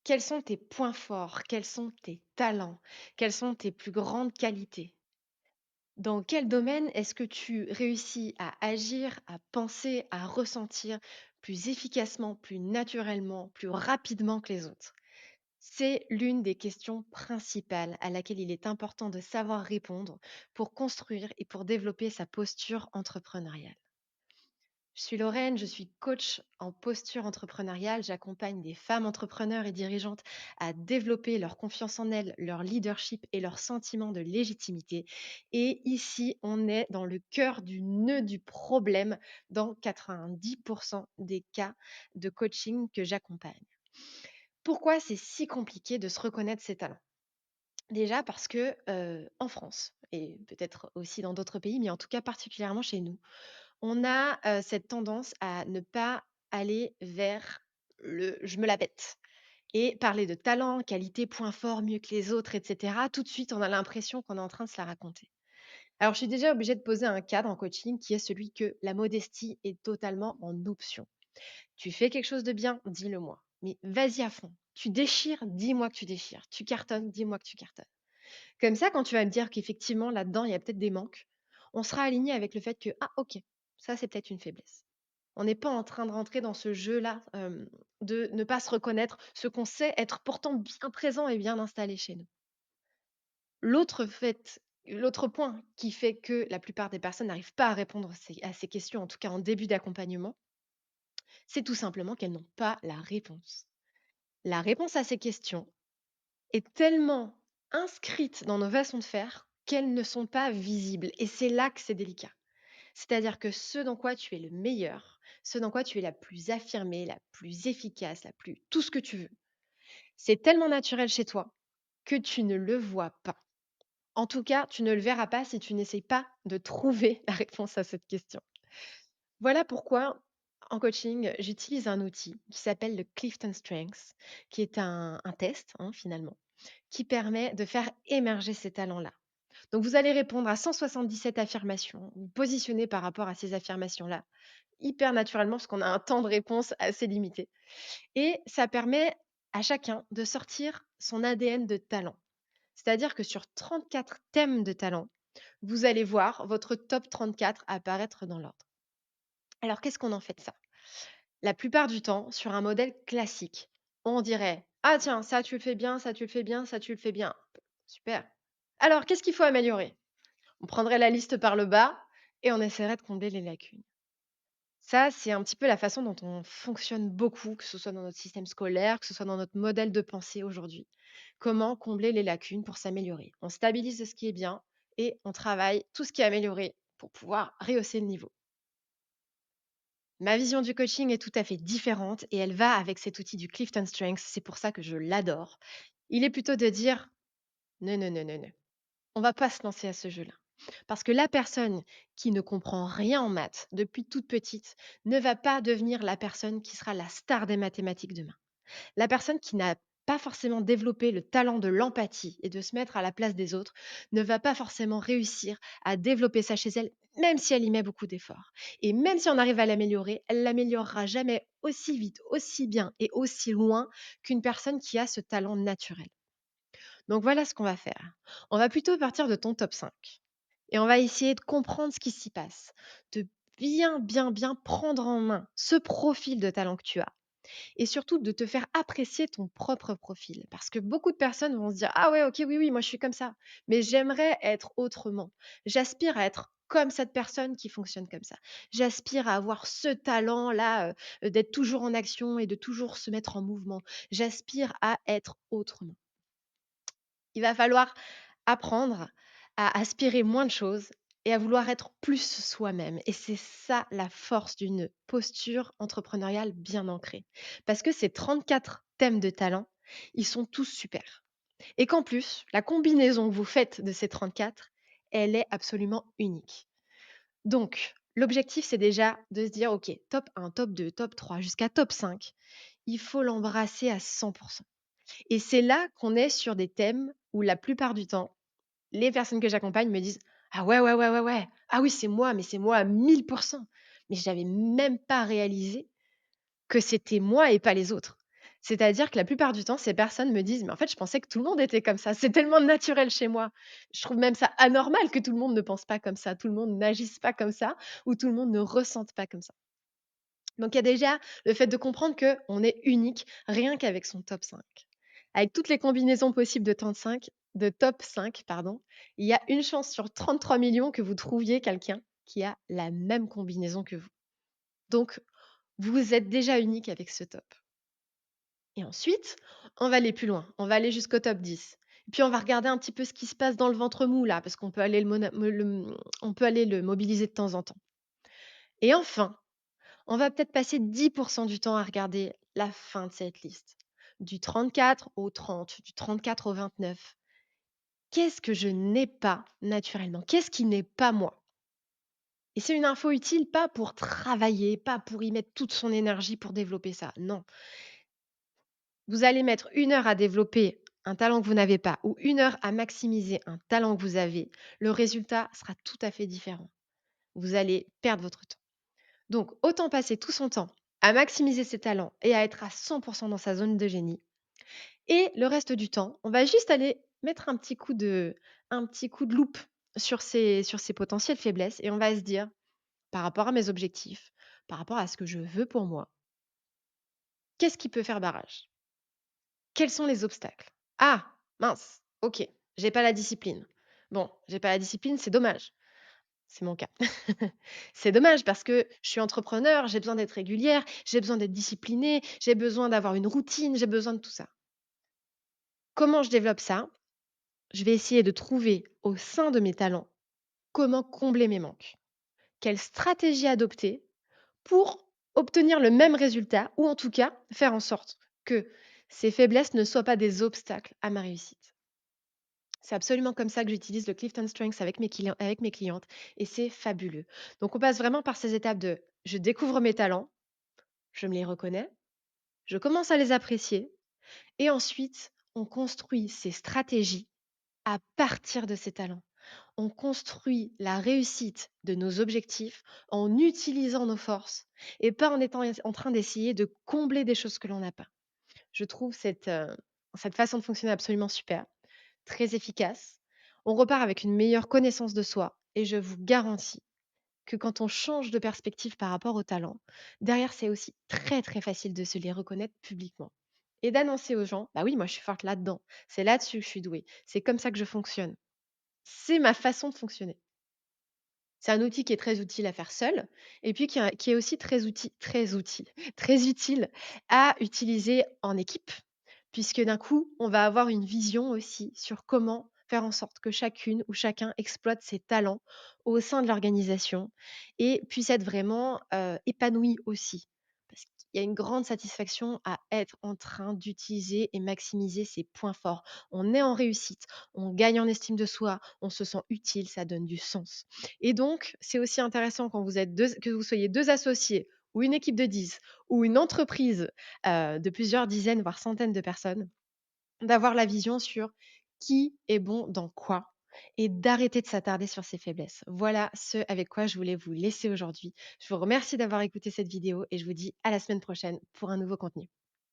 Quels sont tes points forts? Quels sont tes talents? Quelles sont tes plus grandes qualités? Dans quel domaine est-ce que tu réussis à agir, à penser, à ressentir plus efficacement, plus naturellement, plus rapidement que les autres? C'est l'une des questions principales à laquelle il est important de savoir répondre pour construire et pour développer sa posture entrepreneuriale. Je suis Lorraine, je suis coach en posture entrepreneuriale. J'accompagne des femmes entrepreneurs et dirigeantes à développer leur confiance en elles, leur leadership et leur sentiment de légitimité. Et ici, on est dans le cœur du nœud du problème dans 90% des cas de coaching que j'accompagne. Pourquoi c'est si compliqué de se reconnaître ses talents? Déjà parce que en France, et peut-être aussi dans d'autres pays, mais en tout cas particulièrement chez nous, on a, cette tendance à ne pas aller vers le «je me la pète» et parler de talent, qualité, points forts, mieux que les autres et cetera. Tout de suite, on a l'impression qu'on est en train de se la raconter. Alors, je suis déjà obligée de poser un cadre en coaching qui est celui que la modestie est totalement en option. Tu fais quelque chose de bien, dis-le moi, mais vas-y à fond. Tu déchires, dis-moi que tu déchires. Tu cartonnes, dis-moi que tu cartonnes. Comme ça, quand tu vas me dire qu'effectivement, là-dedans, il y a peut-être des manques, on sera aligné avec le fait que: «Ah OK, ça, c'est peut-être une faiblesse». On n'est pas en train de rentrer dans ce jeu-là, de ne pas se reconnaître, ce qu'on sait être pourtant bien présent et bien installé chez nous. L'autre point qui fait que la plupart des personnes n'arrivent pas à répondre à ces questions, en tout cas en début d'accompagnement, c'est tout simplement qu'elles n'ont pas la réponse. La réponse à ces questions est tellement inscrite dans nos façons de faire qu'elles ne sont pas visibles et c'est là que c'est délicat. C'est-à-dire que ce dans quoi tu es le meilleur, ce dans quoi tu es la plus affirmée, la plus efficace, la plus tout ce que tu veux, c'est tellement naturel chez toi que tu ne le vois pas. En tout cas, tu ne le verras pas si tu n'essayes pas de trouver la réponse à cette question. Voilà pourquoi en coaching, j'utilise un outil qui s'appelle le Clifton Strengths, qui est un test finalement, qui permet de faire émerger ces talents-là. Donc vous allez répondre à 177 affirmations, vous positionnez par rapport à ces affirmations-là, hyper naturellement parce qu'on a un temps de réponse assez limité. Et ça permet à chacun de sortir son ADN de talent. C'est-à-dire que sur 34 thèmes de talent, vous allez voir votre top 34 apparaître dans l'ordre. Alors qu'est-ce qu'on en fait de ça? La plupart du temps, sur un modèle classique, on dirait: «Ah tiens, ça tu le fais bien, ça tu le fais bien, ça tu le fais bien. Super. Alors qu'est-ce qu'il faut améliorer?» On prendrait la liste par le bas et on essaierait de combler les lacunes. Ça, c'est un petit peu la façon dont on fonctionne beaucoup, que ce soit dans notre système scolaire, que ce soit dans notre modèle de pensée aujourd'hui. Comment combler les lacunes pour s'améliorer? On stabilise ce qui est bien et on travaille tout ce qui est amélioré pour pouvoir rehausser le niveau. Ma vision du coaching est tout à fait différente et elle va avec cet outil du Clifton Strengths. C'est pour ça que je l'adore. Il est plutôt de dire non, non, non, non, non. On va pas se lancer à ce jeu-là. Parce que la personne qui ne comprend rien en maths depuis toute petite ne va pas devenir la personne qui sera la star des mathématiques demain. La personne qui n'a pas forcément développé le talent de l'empathie et de se mettre à la place des autres ne va pas forcément réussir à développer ça chez elle, même si elle y met beaucoup d'efforts. Et même si on arrive à l'améliorer, elle l'améliorera jamais aussi vite, aussi bien et aussi loin qu'une personne qui a ce talent naturel. Donc voilà ce qu'on va faire. On va plutôt partir de ton top 5 et on va essayer de comprendre ce qui s'y passe, de bien, bien, bien prendre en main ce profil de talent que tu as et surtout de te faire apprécier ton propre profil. Parce que beaucoup de personnes vont se dire: «Ah ouais, OK, oui, oui, moi je suis comme ça, mais j'aimerais être autrement. J'aspire à être comme cette personne qui fonctionne comme ça. J'aspire à avoir ce talent-là, d'être toujours en action et de toujours se mettre en mouvement. J'aspire à être autrement». Il va falloir apprendre à aspirer moins de choses et à vouloir être plus soi-même. Et c'est ça la force d'une posture entrepreneuriale bien ancrée. Parce que ces 34 thèmes de talent, ils sont tous super. Et qu'en plus, la combinaison que vous faites de ces 34, elle est absolument unique. Donc, l'objectif, c'est déjà de se dire, OK, top 1, top 2, top 3, jusqu'à top 5. Il faut l'embrasser à 100%. Et c'est là qu'on est sur des thèmes où la plupart du temps, les personnes que j'accompagne me disent: «Ah ouais, ouais, ouais, ouais, ouais. Ah oui, c'est moi, mais c'est moi à 1000%. Mais j'avais même pas réalisé que c'était moi et pas les autres. C'est-à-dire que la plupart du temps, ces personnes me disent: «Mais en fait, je pensais que tout le monde était comme ça. C'est tellement naturel chez moi. Je trouve même ça anormal que tout le monde ne pense pas comme ça, tout le monde n'agisse pas comme ça ou tout le monde ne ressente pas comme ça». Donc il y a déjà le fait de comprendre qu'on est unique rien qu'avec son top 5. Avec toutes les combinaisons possibles de top 5 pardon, il y a une chance sur 33 millions que vous trouviez quelqu'un qui a la même combinaison que vous. Donc vous êtes déjà unique avec ce top. Et ensuite, on va aller plus loin. On va aller jusqu'au top 10. Et puis on va regarder un petit peu ce qui se passe dans le ventre mou là, parce qu'on peut aller on peut aller le mobiliser de temps en temps. Et enfin, on va peut-être passer 10% du temps à regarder la fin de cette liste. Du 34 au 30, du 34 au 29. Qu'est-ce que je n'ai pas naturellement? Qu'est-ce qui n'est pas moi? Et c'est une info utile, pas pour travailler, pas pour y mettre toute son énergie pour développer ça. Non. Vous allez mettre 1 heure à développer un talent que vous n'avez pas ou 1 heure à maximiser un talent que vous avez. Le résultat sera tout à fait différent. Vous allez perdre votre temps. Donc, autant passer tout son temps à maximiser ses talents et à être à 100% dans sa zone de génie. Et le reste du temps, on va juste aller mettre un petit coup de loupe sur ses potentielles faiblesses et on va se dire, par rapport à mes objectifs, par rapport à ce que je veux pour moi, qu'est-ce qui peut faire barrage? Quels sont les obstacles? Ah, mince, ok, j'ai pas la discipline. Bon, j'ai pas la discipline, c'est dommage. C'est mon cas. C'est dommage parce que je suis entrepreneur, j'ai besoin d'être régulière, j'ai besoin d'être disciplinée, j'ai besoin d'avoir une routine, j'ai besoin de tout ça. Comment je développe ça? Je vais essayer de trouver au sein de mes talents comment combler mes manques. Quelle stratégie adopter pour obtenir le même résultat ou en tout cas faire en sorte que ces faiblesses ne soient pas des obstacles à ma réussite. C'est absolument comme ça que j'utilise le Clifton Strengths avec mes clientes et c'est fabuleux. Donc on passe vraiment par ces étapes de je découvre mes talents, je me les reconnais, je commence à les apprécier et ensuite on construit ces stratégies à partir de ces talents. On construit la réussite de nos objectifs en utilisant nos forces et pas en étant en train d'essayer de combler des choses que l'on n'a pas. Je trouve cette façon de fonctionner absolument super, très efficace. On repart avec une meilleure connaissance de soi et je vous garantis que quand on change de perspective par rapport au talent, derrière, c'est aussi très, très facile de se les reconnaître publiquement et d'annoncer aux gens: «Bah oui, moi, je suis forte là-dedans. C'est là-dessus que je suis douée. C'est comme ça que je fonctionne. C'est ma façon de fonctionner». C'est un outil qui est très utile à faire seul et puis qui est aussi très utile à utiliser en équipe, puisque d'un coup, on va avoir une vision aussi sur comment faire en sorte que chacune ou chacun exploite ses talents au sein de l'organisation et puisse être vraiment, épanoui aussi. Parce qu'il y a une grande satisfaction à être en train d'utiliser et maximiser ses points forts. On est en réussite, on gagne en estime de soi, on se sent utile, ça donne du sens. Et donc, c'est aussi intéressant quand vous êtes 2 que vous soyez 2 associés ou une équipe de 10 ou une entreprise, de plusieurs dizaines, voire centaines de personnes, d'avoir la vision sur qui est bon dans quoi et d'arrêter de s'attarder sur ses faiblesses. Voilà ce avec quoi je voulais vous laisser aujourd'hui. Je vous remercie d'avoir écouté cette vidéo et je vous dis à la semaine prochaine pour un nouveau contenu.